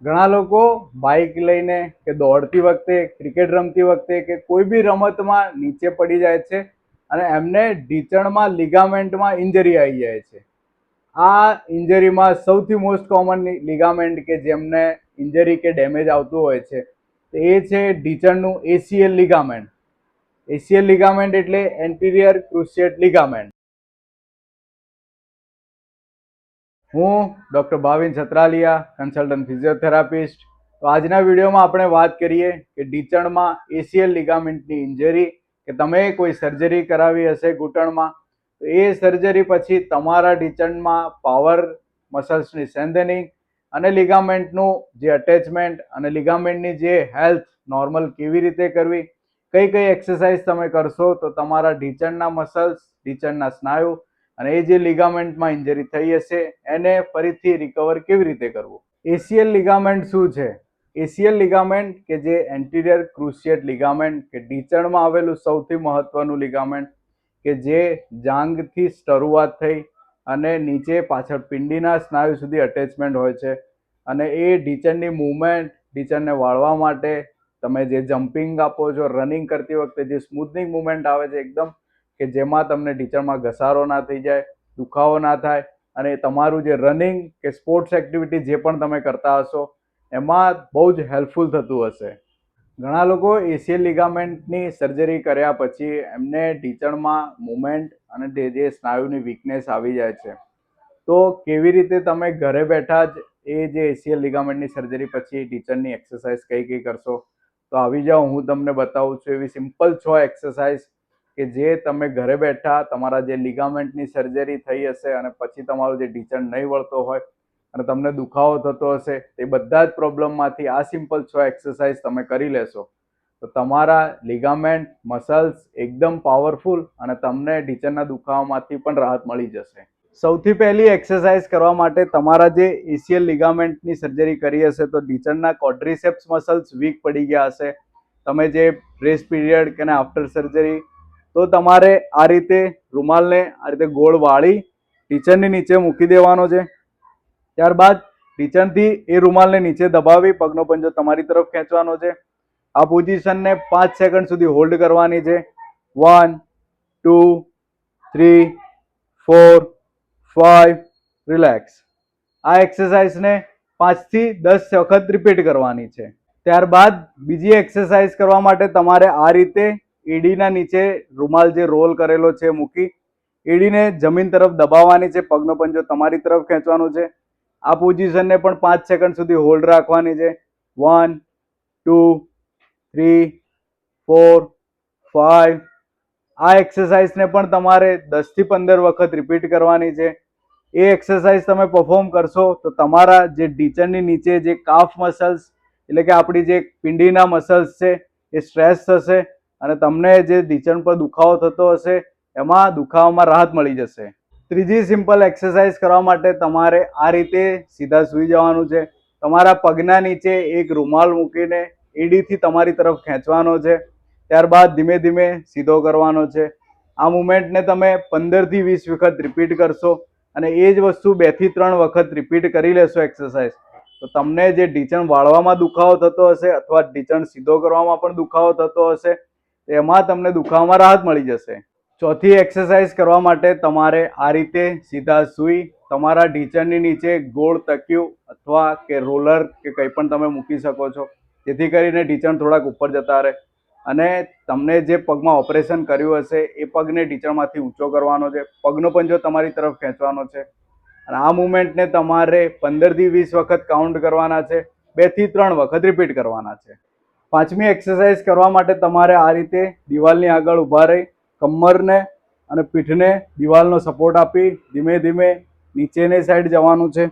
ઘણા લોકો બાઇક લઈને કે દોડતી વખતે, ક્રિકેટ રમતી વખતે કે કોઈ બી રમતમાં નીચે પડી જાય છે અને એમને ઢીંચણમાં લિગામેન્ટમાં ઇન્જરી આવી જાય છે. આ ઇન્જરીમાં સૌથી મોસ્ટ કોમન લિગામેન્ટ કે જેમને ઇન્જરી કે ડેમેજ આવતું હોય છે એ છે ઢીંચણનું એસીએલ લિગામેન્ટ. એસીએલ લિગામેન્ટ એટલે એન્ટિરિયર ક્રુશિયેટ લિગામેન્ટ. હું doctor Bhavin Chhatraliya, consultant physiotherapist. તો આજના વિડીયોમાં આપણે વાત કરીએ કે ઢીંચણમાં એસીએલ લિગામેન્ટની ઇન્જરી કે તમે કોઈ સર્જરી કરાવી હશે ઘૂંટણમાં, તો એ સર્જરી પછી તમારા ઢીંચણમાં પાવર, મસલ્સની સ્ટ્રેન્થનિંગ અને લિગામેન્ટનું જે અટેચમેન્ટ અને લિગામેન્ટની જે હેલ્થ નોર્મલ કેવી રીતે કરવી, કઈ કઈ એક્સરસાઇઝ તમે કરશો તો તમારા ઢીંચણના મસલ્સ, ઢીંચણના સ્નાયુ અને એ જે લિગામેન્ટમાં ઇન્જરી થઈ હશે એને ફરીથી રિકવર કેવી રીતે કરવું. એસીએલ લિગામેન્ટ શું છે? એસીએલ લિગામેન્ટ કે જે એન્ટિરિયર ક્રુશિયેટ લિગામેન્ટ કે ઢીંચણમાં આવેલું સૌથી મહત્વનું લિગામેન્ટ કે જે જાંઘથી શરૂઆત થઈ અને નીચે પાછળ પિંડીના સ્નાયુ સુધી અટેચમેન્ટ હોય છે અને એ ઢીંચણની મૂવમેન્ટ, ઢીંચણને વાળવા માટે તમે જે જમ્પિંગ આપો છો, રનિંગ કરતી વખતે જે સ્મૂથનિંગ મૂવમેન્ટ આવે છે એકદમ, કે જેમાં તમને ઢીંચણમાં ઘસારો ના થઈ જાય, દુખાવો ના થાય અને તમારું જે રનિંગ કે સ્પોર્ટ્સ એક્ટિવિટી જે પણ તમે કરતા હશો એમાં બહુ જ હેલ્પફુલ થતું હશે. ઘણા લોકો એસીએલ લિગામેન્ટની સર્જરી કર્યા પછી એમને ઢીંચણમાં મૂવમેન્ટ અને જે સ્નાયુની વીકનેસ આવી જાય છે. તો કેવી રીતે તમે ઘરે બેઠા જ એ જે એસીએલ લિગામેન્ટની સર્જરી પછી ઢીંચણની એક્સરસાઇઝ કઈ કઈ કરશો, તો આવી જાઓ, હું તમને બતાવું છું એવી સિમ્પલ 6 એક્સરસાઇઝ કે જે તમે ઘરે બેઠા તમારા જે લિગામેન્ટની સર્જરી થઈ હશે અને પછી તમારું જે ઢીંચણ નહીં વળતો હોય અને તમને દુખાવો થતો હશે તે બધા જ પ્રોબ્લેમમાંથી આ સિમ્પલ 6 એક્સરસાઇઝ તમે કરી લેશો તો તમારા લિગામેન્ટ, મસલ્સ એકદમ પાવરફુલ અને તમને ઢીંચણના દુખાવામાંથી પણ રાહત મળી જશે. સૌથી પહેલી એક્સરસાઇઝ કરવા માટે તમારા જે એસીએલ લિગામેન્ટની સર્જરી કરી હશે તો ઢીંચણના ક્વોડ્રિસેપ્સ મસલ્સ વીક પડી ગયા હશે. તમે જે રેસ્ટ પીરિયડ કે આફ્ટર સર્જરી, તો તમારે આ રીતે રૂમાલને આ રીતે ગોળ વાળી ઢીંચણની નીચે મૂકી દેવાનો છે. ત્યારબાદ ઢીંચણથી એ રૂમાલને નીચે દબાવી પગનો પંજો તમારી તરફ ખેંચવાનો છે. આ પોઝિશનને 5 સેકન્ડ સુધી હોલ્ડ કરવાની છે. 1, 2, 3, 4, 5, રિલેક્સ. આ એક્સરસાઇઝને 5 થી 10 વખત રિપીટ કરવાની છે. ત્યારબાદ બીજી એક્સરસાઇઝ કરવા માટે તમારે આ રીતે એડીના નીચે રૂમાલ જે રોલ કરેલો છે મૂકી એડીને જમીન તરફ દબાવવાની છે, પગનો પંજો તમારી તરફ ખેંચવાનો છે. આ પોઝિશનને પણ 5 સેકન્ડ સુધી હોલ્ડ રાખવાની છે. 1, 2, 3, 4, 5. આ એક્સરસાઇઝને પણ તમારે 10 થી 15 વખત રિપીટ કરવાની છે. એ એક્સરસાઇઝ તમે પરફોર્મ કરશો તો તમારા જે ઢીંચણની નીચે જે કાફ મસલ્સ એટલે કે આપણી જે પિંડીના મસલ્સ છે એ સ્ટ્રેચ થશે અને તમને જે ઢીંચણ પર દુખાવો થતો હશે એમાં દુખાવામાં રાહત મળી જશે. ત્રીજી સિમ્પલ એક્સરસાઇઝ કરવા માટે તમારે આ રીતે સીધા સૂઈ જવાનું છે. તમારા પગના નીચે એક રૂમાલ મૂકીને એડીથી તમારી તરફ ખેંચવાનો છે. ત્યારબાદ ધીમે ધીમે સીધો કરવાનો છે. આ મુવમેન્ટને તમે 15 થી 20 વખત રિપીટ કરશો અને એ જ વસ્તુ 2 થી 3 વખત રિપીટ કરી લેશો એક્સરસાઇઝ, તો તમને જે ઢીંચણ વાળવામાં દુખાવો થતો હશે અથવા ઢીંચણ સીધો કરવામાં પણ દુખાવો થતો હશે એમાં તમને દુખાવામાં રાહત મળી જશે. ચોથી એક્સરસાઇઝ કરવા માટે તમારે આ રીતે સીધા સૂઈ તમારા ઢીંચણની નીચે ગોળ તકિયું અથવા કે રોલર કે કંઈ પણ તમે મૂકી શકો છો, જેથી કરીને ઢીંચણ થોડાક ઉપર જતા રહે અને તમને જે પગમાં ઓપરેશન કર્યું હશે એ પગને ઢીંચણમાંથી ઊંચો કરવાનો છે. પગનો પંજો તમારી તરફ ખેંચવાનો છે અને આ મુવમેન્ટને તમારે 15 થી 20 વખત કાઉન્ટ કરવાના છે. 2 થી 3 વખત રિપીટ કરવાના છે. પાંચમી એક્સરસાઇઝ કરવા માટે તમારે આ રીતે દિવાલની આગળ ઊભા રહી કમરને અને પીઠને દિવાલનો સપોર્ટ આપી ધીમે ધીમે નીચેની સાઈડ જવાનું છે.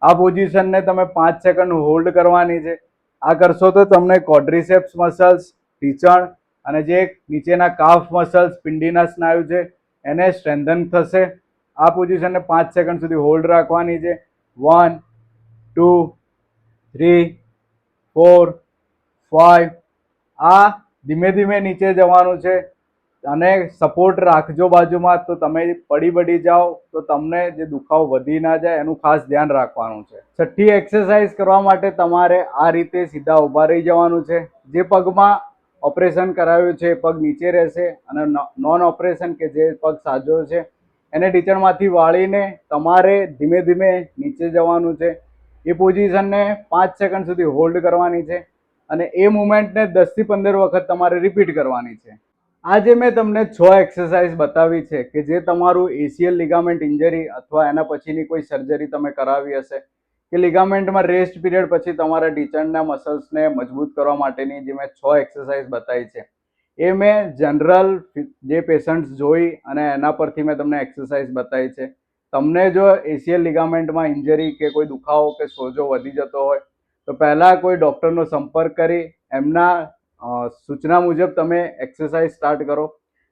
આ પોઝિશનને તમે 5 સેકન્ડ હોલ્ડ કરવાની છે. આ કરશો તો તમને ક્વોડ્રિસેપ્સ મસલ્સ, ઢીંચણ અને જે નીચેના કાફ મસલ્સ, પિંડીના સ્નાયુ છે એને સ્ટ્રેન્થન થશે. આ પોઝિશનને 5 સેકન્ડ સુધી હોલ્ડ રાખવાની છે. 1, 2, 3, 4, 5. આ ધીમે ધીમે નીચે જવાનું છે. અને સપોર્ટ રાખજો બાજુમાં, તો તમે પડી જાઓ તો તમને જે દુખાવો વધી ના જાય એનું ખાસ ધ્યાન રાખવાનું છે. છઠ્ઠી એક્સરસાઇઝ કરવા માટે તમારે આ રીતે સીધા ઊભા રહી જવાનું છે. જે પગમાં ઓપરેશન કરાવ્યું છે એ પગ નીચે રહેશે, અને નોન ઓપરેશન કે જે પગ સાજો છે એને ઢીંચણમાંથી વાળીને તમારે ધીમે ધીમે નીચે જવાનું છે. એ પોઝિશનને 5 સેકન્ડ સુધી હોલ્ડ કરવાની છે, અને એ મુવમેન્ટને 10 થી 15 વખત તમારે રિપીટ કરવાની છે. આજે મેં તમને 6 એક્સરસાઇઝ બતાવી છે કે જે તમારું એસીએલ લિગામેન્ટ ઇન્જરી અથવા એના પછીની કોઈ સર્જરી તમે કરાવી હશે, કે લિગામેન્ટમાં રેસ્ટ પીરિયડ પછી તમારા ઢીંચણના મસલ્સને મજબૂત કરવા માટેની જે મેં 6 એક્સરસાઇઝ બતાવી છે એ મેં જનરલ જે પેશન્ટ્સ જોઈ અને એના પરથી મેં તમને એક્સરસાઇઝ બતાવી છે. તમને જો એસીએલ લિગામેન્ટમાં ઇન્જરી કે કોઈ દુખાવો કે સોજો વધી જતો હોય તો પહેલાં કોઈ ડૉક્ટરનો સંપર્ક કરી એમના સૂચના મુજબ તમે એક્સરસાઇઝ સ્ટાર્ટ કરો.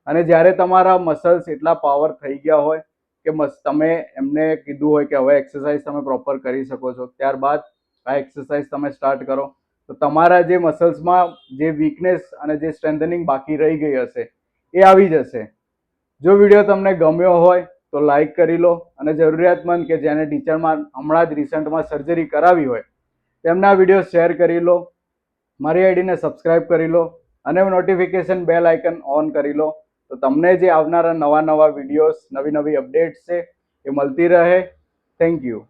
અને જ્યારે તમારા મસલ્સ એટલા પાવર થઈ ગયા હોય કે તમે એમને કીધું હોય કે હવે એક્સરસાઇઝ તમે પ્રોપર કરી શકો છો, ત્યારબાદ આ એક્સરસાઇઝ તમે સ્ટાર્ટ કરો તો તમારા જે મસલ્સમાં જે વીકનેસ અને જે સ્ટ્રેન્થનિંગ બાકી રહી ગઈ હશે એ આવી જશે. જો વિડીયો તમને ગમ્યો હોય તો લાઈક કરી લો, અને જરૂરિયાતમંદ કે જેને ઢીંચણમાં હમણાં જ રિસન્ટમાં સર્જરી કરાવી હોય તેમના વિડીયો શેર કરી લો, મારી આઈડીને સબસ્ક્રાઇબ કરી લો, અને નોટિફિકેશન બેલ આઇકન ઓન કરી લો, તો તમને જે આવનારા નવા વિડીયોઝ, નવી અપડેટ્સ છે એ મળતી રહે. Thank you.